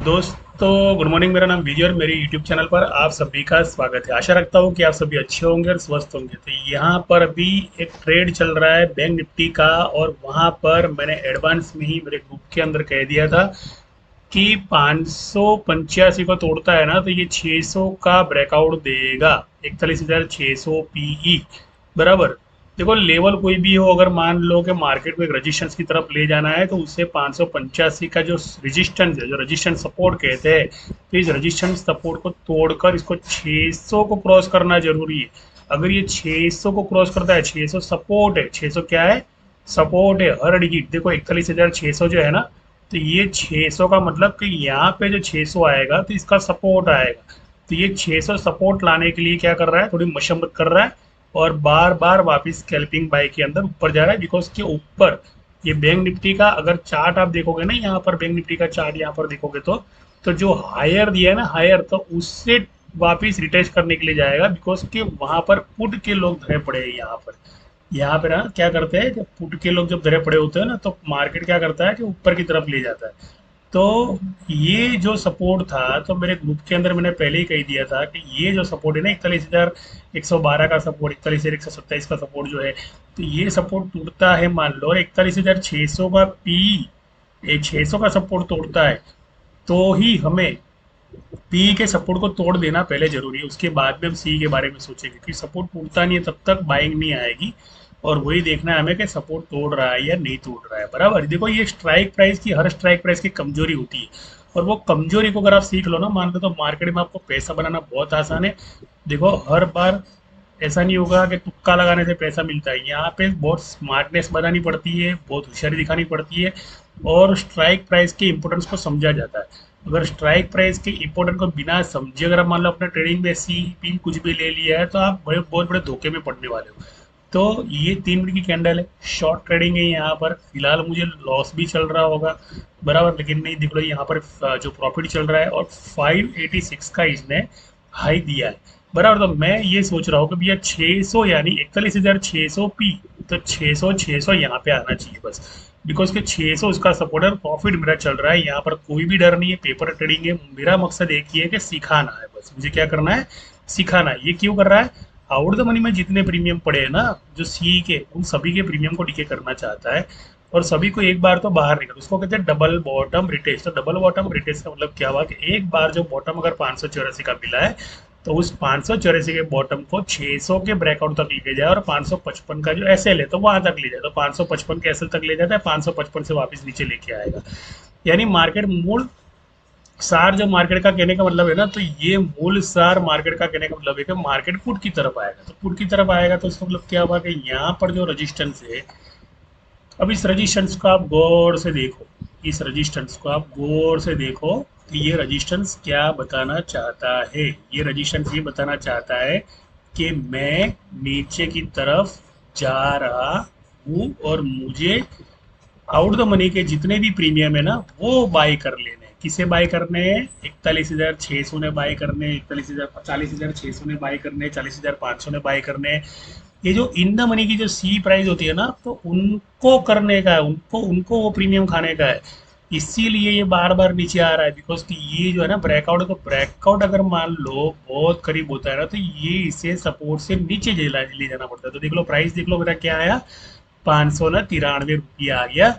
दोस्तों good morning. मेरा नाम विजय और मेरे यूट्यूब चैनल पर आप सभी का स्वागत है। आशा रखता हूँ कि आप सभी अच्छे होंगे और स्वस्थ होंगे। तो यहाँ पर अभी एक ट्रेड चल रहा है बैंक निफ्टी का, और वहाँ पर मैंने एडवांस में ही मेरे ग्रुप के अंदर कह दिया था कि 585 को तोड़ता है ना तो ये 600 का ब्रेकआउट देगा। 41,600 पीई बराबर। देखो लेवल कोई भी हो, अगर मान लो कि मार्केट को एक रजिस्टेंस की तरफ ले जाना है तो उसे 585 का जो रजिस्टेंस है, जो रजिस्टेंस सपोर्ट कहते हैं, तो इस रजिस्टेंस सपोर्ट को तोड़कर इसको 600 को क्रॉस करना जरूरी है। अगर ये 600 को क्रॉस करता है, 600 सपोर्ट है, 600 क्या है, सपोर्ट है हर डिजिट। देखो 41,600 जो है ना, तो ये 600 का मतलब कि यहाँ पे जो 600 आएगा तो इसका सपोर्ट आएगा। तो ये 600 सपोर्ट लाने के लिए क्या कर रहा है, थोड़ी मशम्मत कर रहा है और बार बार वापस स्कैल्पिंग बाय के अंदर ऊपर जा रहा है। बिकॉज के ऊपर ये बैंक निफ्टी का अगर चार्ट आप देखोगे ना, यहाँ पर बैंक निफ्टी का चार्ट यहाँ पर देखोगे तो जो हायर दिया है ना, हायर, तो उससे वापस रिटेस्ट करने के लिए जाएगा। बिकॉज के वहां पर पुट के लोग धरे पड़े हैं यहाँ पे ना, क्या करते हैं, जब पुट के लोग जब धरे पड़े होते हैं ना, तो मार्केट क्या करता है कि ऊपर की तरफ ले जाता है। तो ये जो सपोर्ट था, तो मेरे ग्रुप के अंदर मैंने पहले ही कह दिया था कि ये जो सपोर्ट है ना, 41,112 का सपोर्ट, 41,127 का सपोर्ट जो है, तो ये सपोर्ट टूटता है मान लो, और 41,600 का पी, ये 600 का सपोर्ट तोड़ता है, तो ही हमें पी के सपोर्ट को तोड़ देना पहले जरूरी है। उसके बाद में हम सी के बारे में सोचेंगे, क्योंकि सपोर्ट टूटता नहीं है तब तक बाइंग नहीं आएगी। और वही देखना है हमें कि सपोर्ट तोड़ रहा है या नहीं तोड़ रहा है। बराबर। देखो ये स्ट्राइक प्राइस की, हर स्ट्राइक प्राइस की कमजोरी होती है, और वो कमजोरी को अगर आप सीख लो ना, मान लो, तो मार्केट में आपको पैसा बनाना बहुत आसान है। देखो हर बार ऐसा नहीं होगा कि तुक्का लगाने से पैसा मिलता है। यहाँ पे बहुत स्मार्टनेस बनानी पड़ती है, बहुत होशियारी दिखानी पड़ती है, और स्ट्राइक प्राइस के इंपोर्टेंस को समझा जाता है। अगर स्ट्राइक प्राइस के इंपोर्टेंट को बिना समझे अगर आप मान लो अपने ट्रेडिंग में सी पी कुछ भी ले लिया है, तो आप बड़े बहुत बड़े धोखे में पड़ने वाले हो। तो ये 3 मिनट की कैंडल है, शॉर्ट ट्रेडिंग है। यहाँ पर फिलहाल मुझे लॉस भी चल रहा होगा, बराबर, लेकिन नहीं दिख रही यहाँ पर जो प्रॉफिट चल रहा है। और 586 का इसने हाई दिया है, बराबर। तो मैं ये सोच रहा हूँ कि भैया 600 यानी 41,600 पी, तो 600 यहाँ पे आना चाहिए बस। बिकॉज के 600 उसका सपोर्टर, प्रॉफिट मेरा चल रहा है, यहाँ पर कोई भी डर नहीं है, पेपर ट्रेडिंग है। मेरा मकसद एक ही है कि सिखाना है, बस मुझे क्या करना है, सिखाना है। ये क्यों कर रहा है, आउट द मनी में जितने प्रीमियम पड़े हैं ना, जो सी के, उन सभी के प्रीमियम को डीके करना चाहता है, और सभी को एक बार तो बाहर निकल, उसको कहते हैं डबल बॉटम रिटेस्ट। तो डबल बॉटम रिटेस्ट का मतलब क्या हुआ कि एक बार जो बॉटम अगर 584 का मिला है, तो उस 584 के बॉटम को 600 के ब्रेकआउट तक लेके जाए, और 555 का जो एसएल है तो वहां तक ले जाए। तो 555 के एसएल तक ले जाता है, 555 से वापस नीचे लेके आएगा। यानी मार्केट मूल सार, जो मार्केट का कहने का मतलब है ना, तो ये मूल सार मार्केट का कहने का मतलब है कि मार्केट पुट की तरफ आएगा। तो पुट की तरफ आएगा तो इसका मतलब क्या हुआ कि यहाँ पर जो रजिस्टेंस है, अब इस रजिस्टेंस को आप गौर से देखो, इस रजिस्टेंस को आप गौर से देखो, तो ये रजिस्टेंस क्या बताना चाहता है। ये रजिस्टेंस ये बताना चाहता है कि मैं नीचे की तरफ जा रहा हूँ, और मुझे आउट द मनी के जितने भी प्रीमियम है ना, वो बाय कर लेने हैं। किसे बाय करने हैं, 41,600 ने बाय करने, 40,600 ने बाय करने, 40,500 ने बाय करने। ये जो इन द मनी की जो सी प्राइस होती है ना, तो उनको करने का है, उनको उनको वो प्रीमियम खाने का है। इसीलिए ये बार बार नीचे आ रहा है। बिकॉज कि ये जो है ना ब्रेकआउट है, तो ब्रेकआउट अगर मान लो बहुत करीब होता है ना, तो ये इसे सपोर्ट से नीचे ले जाना पड़ता है। तो देख लो प्राइस, देख लो मेरा क्या आया, 593 रुपया आ गया।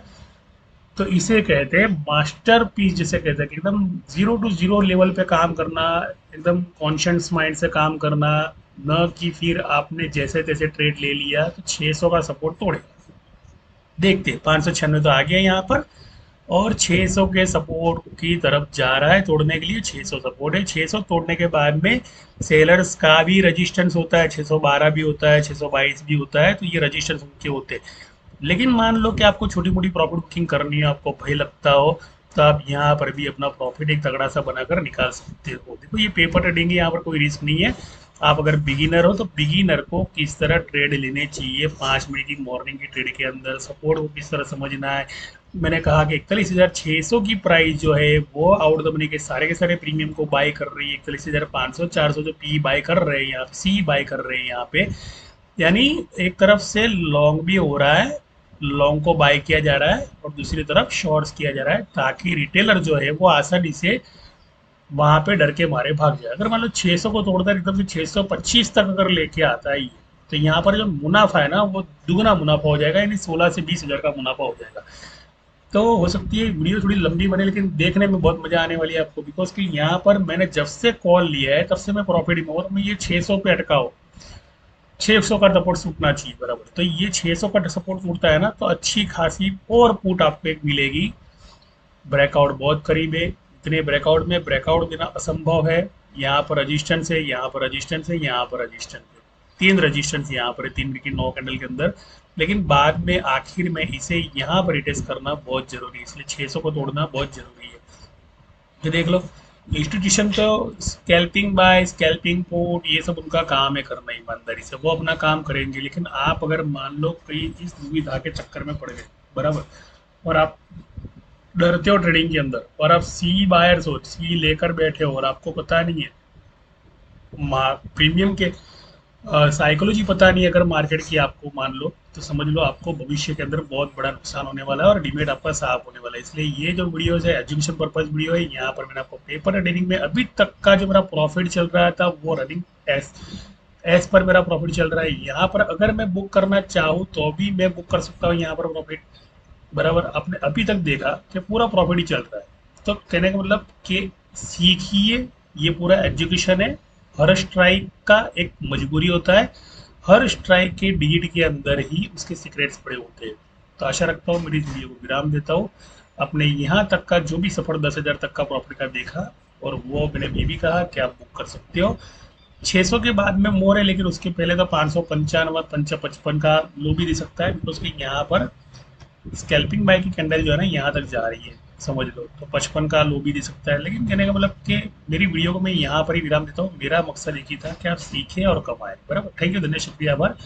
तो इसे कहते हैं मास्टर पीस, जिसे कहते हैं कि एकदम जीरो टू जीरो लेवल पे काम करना, एकदम कॉन्शियस माइंड से काम करना। न कि फिर आपने जैसे तैसे ट्रेड ले लिया तो 600 का सपोर्ट तोड़े। देखते हैं 596 तो आ गया यहाँ पर, और 600 के सपोर्ट की तरफ जा रहा है तोड़ने के लिए। 600 सपोर्ट है, 600 तोड़ने के बाद में सेलर्स का भी रजिस्टेंस होता है, 612 भी होता है, 622 भी होता है। तो ये रजिस्टेंस उनके होते हैं। लेकिन मान लो कि आपको छोटी मोटी प्रॉफिट बुकिंग करनी है, आपको भय लगता हो, तो आप यहाँ पर भी अपना प्रॉफिट एक तगड़ा सा बनाकर निकाल सकते हो। देखो ये पेपर ट्रेडिंग है, यहाँ पर कोई रिस्क नहीं है। आप अगर बिगिनर हो तो बिगिनर को किस तरह ट्रेड लेने चाहिए, 5 मिनट की मॉर्निंग की ट्रेड के अंदर सपोर्ट को किस तरह समझना है। मैंने कहा कि 41,600 की प्राइस जो है वो आउट द मनी के सारे प्रीमियम को बाय कर रही है। 41,500 400 जो पी बाय कर रहे हैं यहाँ, सी बाय कर रहे हैं यहाँ पे, यानी एक तरफ से लॉन्ग भी हो रहा है, लॉन्ग को बाय किया जा रहा है और दूसरी तरफ शॉर्ट्स किया जा रहा है, ताकि रिटेलर जो है वो आसानी से वहां पे डर के मारे भाग जाए। अगर मान लो 600 को तोड़ता है एकदम से 625 तक अगर लेके आता है ये, तो यहाँ पर जो मुनाफा है ना वो दुगना मुनाफा हो जाएगा, यानी 16 से 20 हज़ार का मुनाफा हो जाएगा। तो हो सकती है वीडियो थोड़ी लंबी बने, लेकिन देखने में बहुत मजा आने वाली है आपको, बिकॉज कि यहाँ पर मैंने जब से कॉल लिया है तब से मैं प्रॉफिट में हूँ, और मैं ये 600 पे अटका हो। 600 का सपोर्ट टूटना चाहिए बराबर, तो ये 600 का सपोर्ट टूटता है ना, तो अच्छी खासी और पुट आपको एक मिलेगी। ब्रेकआउट बहुत करीब है, इतने ब्रेकआउट में ब्रेकआउट देना असंभव है। यहाँ पर रजिस्टेंस है, यहाँ पर रजिस्टेंस है, यहाँ पर रजिस्टेंस है, तीन रजिस्टेंस यहाँ पर है, 3 की 9 कैंडल के अंदर। लेकिन बाद में आखिर में इसे यहाँ पर रिटेस्ट करना बहुत जरूरी है, इसलिए 600 को तोड़ना बहुत जरूरी है। ये देख लो, इंस्टीट्यूशन तो स्कैल्पिंग बाय स्कैल्पिंग पोर्ट ये सब उनका काम है करना, ईमानदारी से वो अपना काम करेंगे। लेकिन आप अगर मान लो कहीं इस दुविधा के चक्कर में पड़ गए बराबर, और आप डरते हो ट्रेडिंग के अंदर, और आप सी बायर्स हो, सी लेकर बैठे हो, और आपको पता नहीं है प्रीमियम के साइकोलॉजी पता नहीं है अगर मार्केट की आपको, मान लो तो समझ लो आपको भविष्य के अंदर बहुत बड़ा नुकसान होने वाला है और डिमेट आपका साफ होने वाला है। इसलिए ये जो वीडियो है एजुकेशन पर्पज वीडियो है, यहाँ पर मैंने आपको पेपर ट्रेडिंग में अभी तक का जो मेरा प्रॉफिट चल रहा था वो रनिंग एस एस पर मेरा प्रॉफिट चल रहा है। यहाँ पर अगर मैं बुक करना चाहूँ तो भी मैं बुक कर सकता हूँ यहाँ पर प्रॉफिट बराबर। आपने अभी तक देखा कि पूरा प्रॉफिट ही चल रहा है, तो कहने का मतलब कि सीखिए, ये पूरा एजुकेशन है। हर स्ट्राइक का एक मजबूरी होता है, हर स्ट्राइक के डिजिट के अंदर ही उसके सीक्रेट्स पड़े होते हैं। तो आशा रखता हूँ मेरी इस वीडियो को विराम देता हूँ। अपने यहाँ तक का जो भी सफर 10,000 तक का प्रॉफिट का देखा, और वो मैंने ये भी कहा कि आप बुक कर सकते हो। 600 के बाद में मोर है, लेकिन उसके पहले तो 595 555 का लो भी दे सकता है, बिकॉज कि यहाँ पर स्कैल्पिंग बाय की कैंडल जो है ना यहाँ तक जा रही है, समझ लो, तो 55 का लो भी दे सकता है। लेकिन कहने का मतलब कि मेरी वीडियो को मैं यहाँ पर ही विराम देता हूँ। मेरा मकसद एक ही था कि आप सीखें और कमाएं बराबर। थैंक यू, धन्यवाद, शुक्रिया, आभार।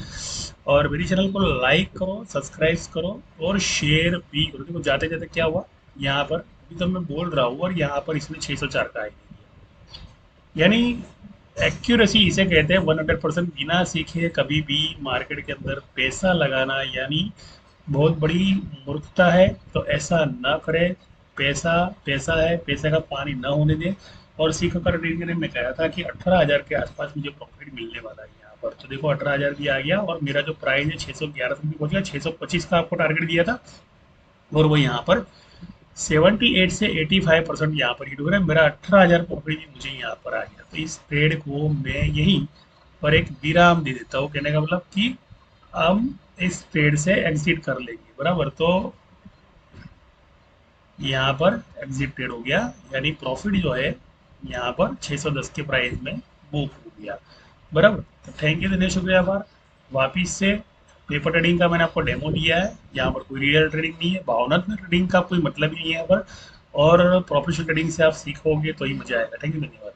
और मेरी चैनल को लाइक करो, सब्सक्राइब करो और शेयर भी करो। देखो जाते जाते क्या हुआ, यहाँ पर अभी तो मैं बोल रहा हूँ और यहाँ पर इसमें 604 का आई, यानी एक्यूरेसी इसे कहते हैं। 100% बिना सीखे कभी भी मार्केट के अंदर पैसा लगाना यानी बहुत बड़ी मूर्खता है, तो ऐसा ना करें। पैसा पैसा है, पैसे का पानी ना होने दें। और सीख कर ट्रेडिंग ने मैं कहा था कि 18,000 के आसपास मुझे प्रॉफिट मिलने वाला है यहाँ पर, तो देखो 18,000 भी आ गया, और मेरा जो प्राइस है 611 तक भी पहुंच गया। 625 का आपको टारगेट दिया था, और वो यहाँ पर 78 से 85% यहाँ पर हिट हो रहा है। मेरा 18,000 प्रॉफिट भी मुझे यहाँ पर आ गया। तो इस ट्रेड को मैं यहीं पर एक विराम दे देता हूँ, कहने का मतलब कि हम इस ट्रेड से एग्जिट कर लेंगे बराबर। तो यहाँ पर एग्जिट ट्रेड हो गया, यानी प्रॉफिट जो है यहाँ पर 610 के प्राइस में बुक हो गया बराबर। तो थैंक यू, दिनेश, शुक्रिया, आभार। वापिस से पेपर ट्रेडिंग का मैंने आपको डेमो दिया है, यहाँ पर कोई रियल ट्रेडिंग नहीं है, भावनात्मक ट्रेडिंग का कोई मतलब ही नहीं है यहाँ पर। और प्रोफेशनल ट्रेडिंग से आप सीखोगे तो ही मजा आएगा। थैंक यू, धन्यवाद।